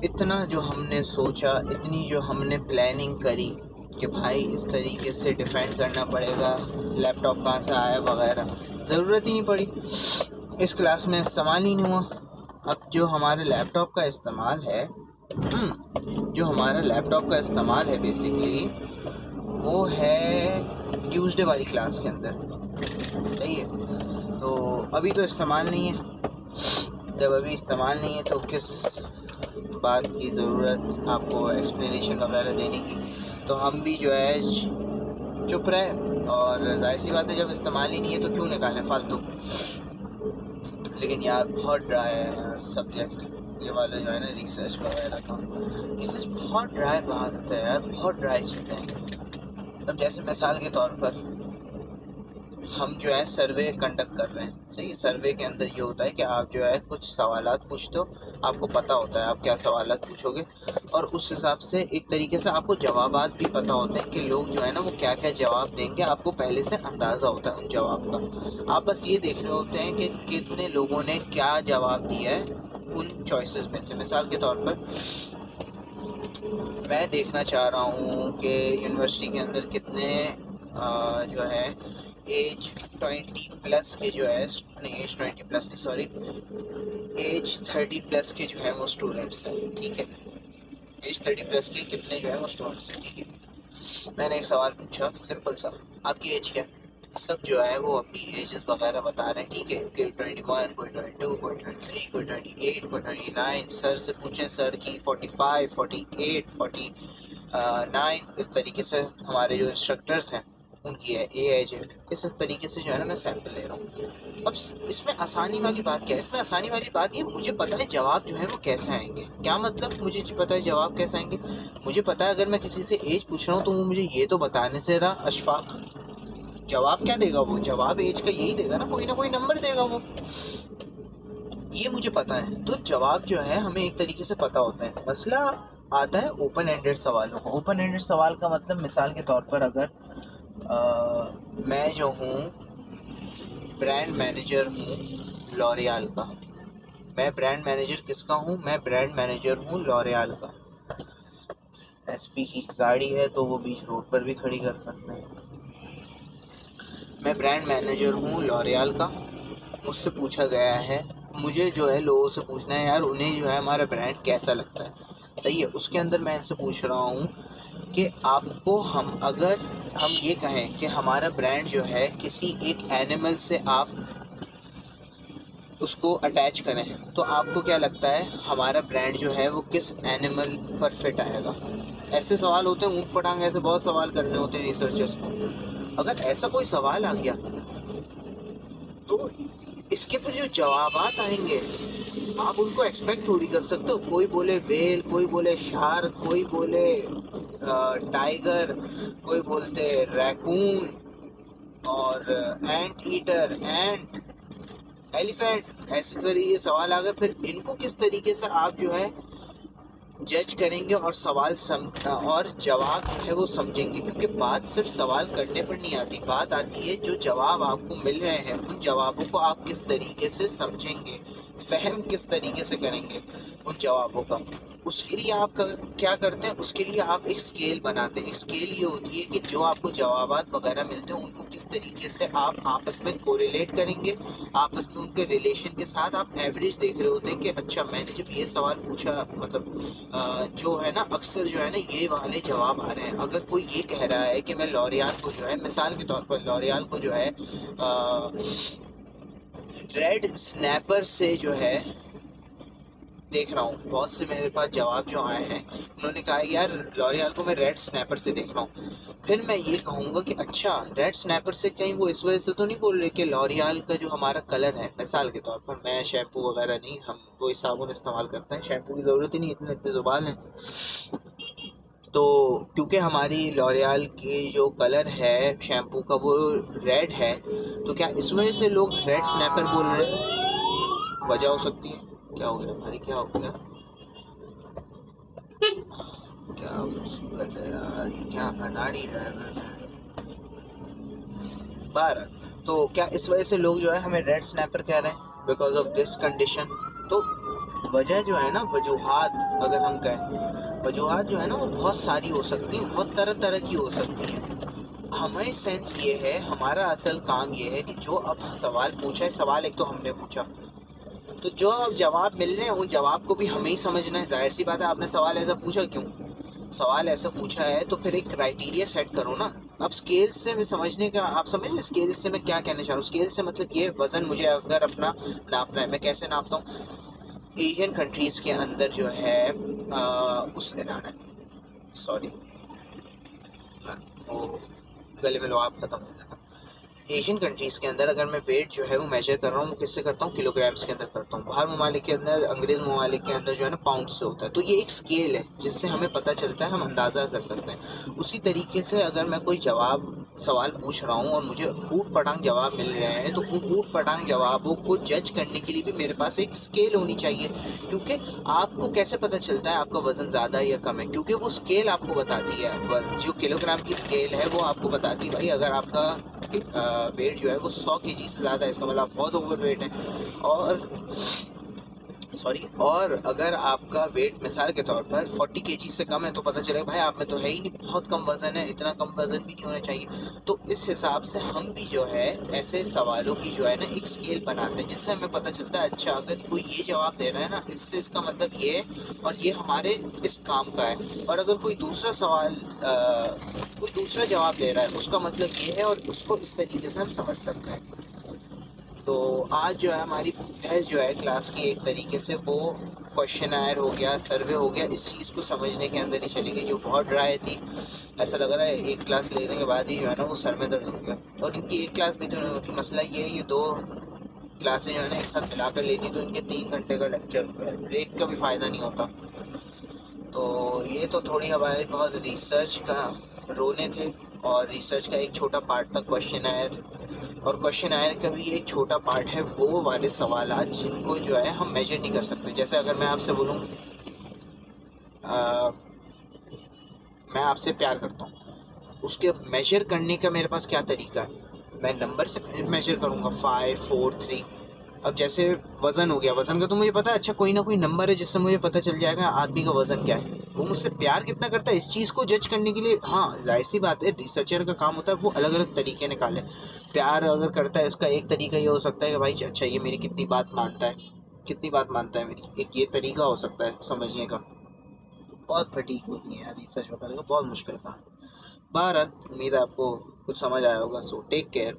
इतना जो हमने सोचा, इतनी जो हमने प्लानिंग करी कि भाई इस तरीके से डिफेंड करना पड़ेगा, लैपटॉप कहाँ से आया वगैरह, ज़रूरत ही नहीं पड़ी। इस क्लास में इस्तेमाल ही नहीं हुआ। अब जो हमारे लैपटॉप का इस्तेमाल है बेसिकली वो है ट्यूसडे वाली क्लास के अंदर, सही है। तो अभी तो इस्तेमाल नहीं है। जब अभी इस्तेमाल नहीं है तो किस बात की ज़रूरत आपको एक्सप्लेनेशन वगैरह देने की। तो हम भी जो है चुप रहे, और जाहिर सी बात है जब इस्तेमाल ही नहीं है तो क्यों निकालें फालतू। लेकिन यार बहुत ड्राई है यार सब्जेक्ट, ये वाला जो है ना रिसर्च वगैरह का। रिसर्च बहुत ड्राई बात होता है यार, बहुत ड्राई चीज़ें हैं। अब जैसे मिसाल के तौर पर हम जो है सर्वे कंडक्ट कर रहे हैं, सही। सर्वे के अंदर ये होता है कि आप जो है कुछ सवालात पूछते हो, आपको पता होता है आप क्या सवालात पूछोगे, और उस हिसाब से एक तरीके से आपको जवाबात भी पता होते हैं कि लोग जो है ना वो क्या क्या जवाब देंगे, आपको पहले से अंदाज़ा होता है उन जवाब का। आप बस ये देख रहे होते हैं कि कितने लोगों ने क्या जवाब दिया है उन चॉइसेस में से। मिसाल के तौर पर मैं देखना चाह रहा हूँ कि यूनिवर्सिटी के अंदर कितने जो है एज 20 प्लस के जो है, नहीं एज 20 प्लस नहीं, सॉरी एज 30 प्लस के जो है वो स्टूडेंट्स हैं, ठीक है। एज 30 प्लस के कितने जो है वो स्टूडेंट्स हैं, ठीक है। मैंने एक सवाल पूछा सिंपल सा, आपकी एज क्या है? सब जो है वो अपनी एजेस वगैरह बता रहे हैं, ठीक है। कोई 21, कोई 22, कोई 23, कोई 28, कोई 29। सर से पूछें सर की 45, 48, 49, इस तरीके से हमारे जो इंस्ट्रक्टर्स हैं उनकी है ये एज है। इस तरीके से जो है ना मैं सैंपल ले रहा हूँ। अब इसमें आसानी वाली बात क्या है? इसमें आसानी वाली बात ये, मुझे पता है जवाब जो है वो कैसे आएंगे। क्या मतलब मुझे पता है जवाब कैसे आएंगे? मुझे पता है अगर मैं किसी से एज पूछ रहा हूँ तो वो मुझे ये तो बताने से रहा अशफाक, जवाब क्या देगा? वो जवाब एज का यही देगा ना कोई नंबर देगा वो, ये मुझे पता है। तो जवाब जो है हमें एक तरीके से पता होता है। मसला आता है ओपन एंडेड सवालों का। ओपन एंडेड सवाल का मतलब मिसाल के तौर पर अगर मैं जो हूँ ब्रांड मैनेजर हूँ लॉरियल का। मैं ब्रांड मैनेजर किसका हूँ? मैं ब्रांड मैनेजर हूँ लॉरियल का। एसपी की गाड़ी है तो वो बीच रोड पर भी खड़ी कर सकते हैं। मैं ब्रांड मैनेजर हूँ लॉरियल का। मुझसे पूछा गया है, मुझे जो है लोगों से पूछना है यार उन्हें जो है हमारा ब्रांड कैसा लगता है, सही है। उसके अंदर मैं इनसे पूछ रहा हूँ कि आपको अगर हम ये कहें कि हमारा ब्रांड जो है किसी एक एनिमल से आप उसको अटैच करें, तो आपको क्या लगता है हमारा ब्रांड जो है वो किस एनिमल पर फिट आएगा? ऐसे सवाल होते हैं, ऊँट पटांग ऐसे बहुत सवाल करने होते हैं रिसर्चर्स को। अगर ऐसा कोई सवाल आ गया तो इसके पर जो जवाबात आएंगे आप उनको एक्सपेक्ट थोड़ी कर सकते हो। कोई बोले वेल, कोई बोले शार्क, कोई बोले टाइगर, कोई बोलते रैकून, और एंट ईटर, एंट, एलिफेंट। ऐसे तरीके सवाल आ गए, फिर इनको किस तरीके से आप जो है जज करेंगे और और जवाब जो है वो समझेंगे। क्योंकि बात सिर्फ सवाल करने पर नहीं आती, बात आती है जो जवाब आपको मिल रहे हैं उन जवाबों को आप किस तरीके से समझेंगे, फहम किस तरीके से करेंगे उन जवाबों का। उसके लिए आप क्या करते हैं? उसके लिए आप एक स्केल बनाते हैं। एक स्केल ये होती है कि जो आपको जवाबात वगैरह मिलते हैं उनको किस तरीके से आप आपस में कोरिलेट करेंगे, आपस में उनके रिलेशन के साथ आप एवरेज देख रहे होते हैं कि अच्छा मैंने जब ये सवाल पूछा, मतलब जो है ना अक्सर जो है ना ये वाले जवाब आ रहे हैं। अगर कोई ये कह रहा है कि मैं लॉरियल को जो है, मिसाल के तौर पर लॉरियल को जो है रेड स्नैपर से जो है देख रहा हूँ, बहुत से मेरे पास जवाब जो आए हैं उन्होंने कहा है यार लॉरियल को मैं रेड स्नैपर से देख रहा हूँ। फिर मैं ये कहूँगा कि अच्छा रेड स्नैपर से कहीं वो इस वजह से तो नहीं बोल रहे कि लॉरियल का जो हमारा कलर है, मिसाल के तौर पर मैं शैम्पू वगैरह नहीं, हम कोई साबुन इस्तेमाल करते हैं, शैम्पू की ज़रूरत ही नहीं, इतने ज़ुबान है। तो क्योंकि हमारी लॉरियल की जो कलर है शैम्पू का वो रेड है, तो क्या इस वजह से लोग रेड स्नैपर बोल रहे हैं? वजह हो सकती है। क्या हो गया भाई, क्या हो गया? क्या मुसीबत है यार, ये क्या अनाड़ी ड्राइवर है। 12, तो क्या इस वजह से लोग जो है हमें रेड स्नैपर कह रहे हैं बिकॉज ऑफ दिस कंडीशन? तो वजह जो है ना, वजूहात अगर हम कहें, वजूहात जो है ना वो बहुत सारी हो सकती हैं, बहुत तरह तरह की हो सकती हैं। हमें सेंस ये है, हमारा असल काम ये है कि जो अब सवाल पूछा है, सवाल एक तो हमने पूछा, तो जो अब जवाब मिल रहे हैं उन जवाब को भी हमें ही समझना है। जाहिर सी बात है, आपने सवाल ऐसा पूछा क्यों, सवाल ऐसा पूछा है तो फिर एक क्राइटेरिया सेट करो ना। अब स्केल से मैं समझने का, आप समझ रहे स्केल से मैं क्या कहना चाह रहा हूँ। स्केल से मतलब ये, वज़न मुझे अगर अपना नापना है, मैं कैसे नापता हूँ, एशियन कंट्रीज़ के अंदर जो है उस सॉरी वो गले में लोहाब खत्म हो जाता। एशियन कंट्रीज़ के अंदर अगर मैं वेट जो है वो मेजर कर रहा हूँ, वो किससे करता हूँ, किलोग्राम्स के अंदर करता हूँ। बाहर ममालिक के अंदर, अंग्रेज़ ममालिक के अंदर जो है ना पाउंड से होता है। तो ये एक स्केल है जिससे हमें पता चलता है, हम अंदाज़ा कर सकते हैं। उसी तरीके से अगर मैं कोई सवाल पूछ रहा हूँ और मुझे ऊट पटांग जवाब मिल रहे हैं, तो उन ऊट पटांग जवाबों को जज करने के लिए भी मेरे पास एक स्केल होनी चाहिए। क्योंकि आपको कैसे पता चलता है आपका वज़न ज़्यादा है या कम है, क्योंकि वो स्केल आपको बताती है। जो किलोग्राम की स्केल है वो आपको बताती है भाई, अगर आपका वेट जो है वो 100 केजी से ज़्यादा है, इसका मतलब आप बहुत ओवर वेट है। और अगर आपका वेट मिसाल के तौर पर 40 केजी से कम है, तो पता चलेगा भाई आप में तो है ही नहीं, बहुत कम वज़न है, इतना कम वज़न भी नहीं होना चाहिए। तो इस हिसाब से हम भी जो है ऐसे सवालों की जो है ना एक स्केल बनाते हैं, जिससे हमें पता चलता है अच्छा अगर कोई ये जवाब दे रहा है ना, इससे इसका मतलब ये है और ये हमारे इस काम का है। और अगर कोई दूसरा जवाब दे रहा है, उसका मतलब ये है, और उसको इस तरीके से हम समझ सकते हैं। तो आज जो है हमारी बहस जो है क्लास की, एक तरीके से वो क्वेश्चनायर हो गया, सर्वे हो गया, इस चीज़ को समझने के अंदर ही चली गई, जो बहुत ड्राई थी। ऐसा लग रहा है एक क्लास लेने के बाद ही जो है ना वो सर में दर्द हो गया। और इनकी एक क्लास भी तो नहीं होती, मसला ये है ये 2 क्लासें जो है ना एक साथ मिलाकर लेती तो इनके 3 घंटे का लेक्चर हो गया, ब्रेक का भी फ़ायदा नहीं होता। तो ये तो थोड़ी हमारे बहुत रिसर्च का रोने थे, और रिसर्च का एक छोटा पार्ट था क्वेश्चनायर। और क्वेश्चनायर का भी एक छोटा पार्ट है वो वाले सवालात जिनको जो है हम मेजर नहीं कर सकते। जैसे अगर मैं आपसे बोलूँ मैं आपसे प्यार करता हूँ, उसके मेजर करने का मेरे पास क्या तरीका है, मैं नंबर से मेजर करूँगा 5 4 3। अब जैसे वज़न हो गया, वज़न का तो मुझे पता है, अच्छा कोई ना कोई नंबर है जिससे मुझे पता चल जाएगा आदमी का वज़न क्या है। वो मुझसे प्यार कितना करता है, इस चीज़ को जज करने के लिए, हाँ जाहिर सी बात है रिसर्चर का काम होता है वो अलग अलग तरीके निकाले। प्यार अगर करता है, इसका एक तरीका ये हो सकता है कि भाई अच्छा ये मेरी कितनी बात मानता है, कितनी बात मानता है मेरी, एक ये तरीका हो सकता है समझने का। बहुत फटीक होती है यार रिसर्च वगैरह का, बहुत मुश्किल काम। बहरहाल उम्मीद है आपको कुछ समझ आया होगा। So take care.